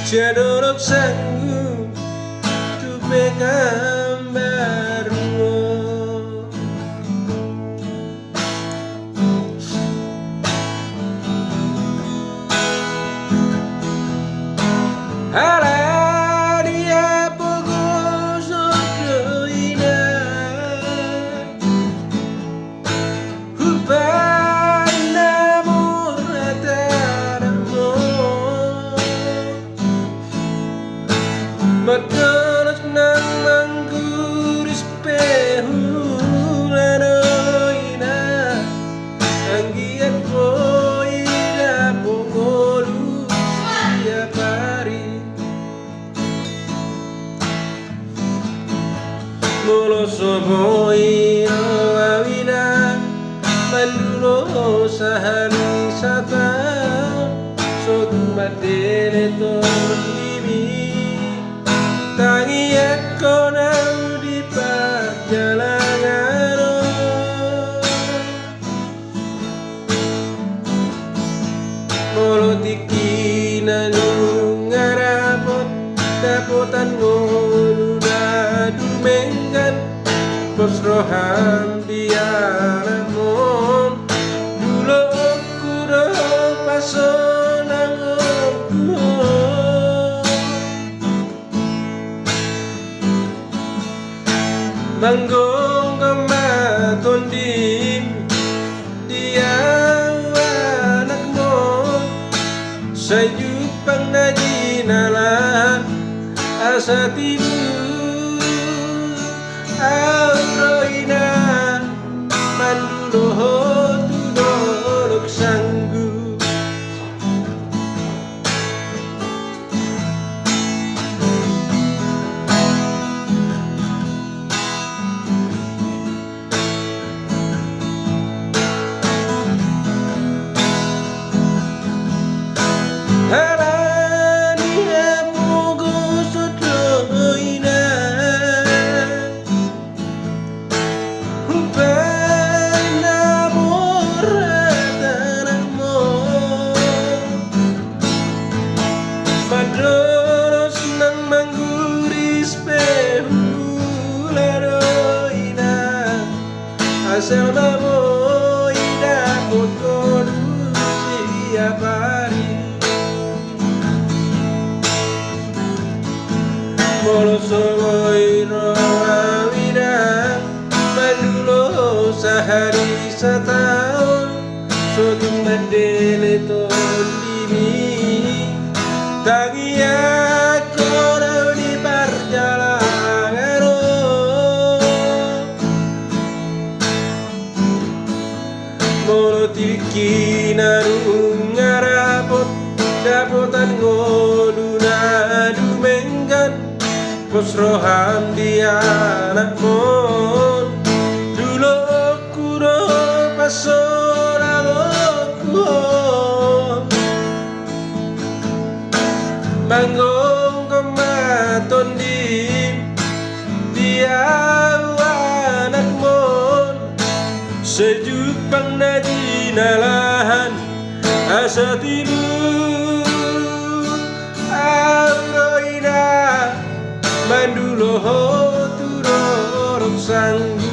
Jadorok sanggup untuk menggambarmu. Ala dia pokok sodo ina Hubana murataramu Madaras nang mangguris pehulano ina Anggiat poida pokolu siap hari Moloso boy awina Mandulo sahari sata Sotu madele tolimi Tangi ako na di perjalanan Molotiki na nungarapot Dapotan ngulu na dumenggan Posrohan diaramon Dulo okuro pasonang okuro Manggong kamaton dia anak mo Sayupang nadinalan asa tidur Auroina mandulo tudolok sanggup Madaras nang mangguris pehulano ina Asal baboy dapot kodu siap hari Moloso boy rawina Mandulo sehari setahun Sotu mandele tolimi Tangi ako na di perjalanan Molotiki na nungarapot Dapotan ngolu na dumenggan Posrohan di anak mon Dulo okuro pasonang okuro Manggong kematon dia anak mon Sejupang nadinalan asa tidur Auroina mandulo tudorok sanggup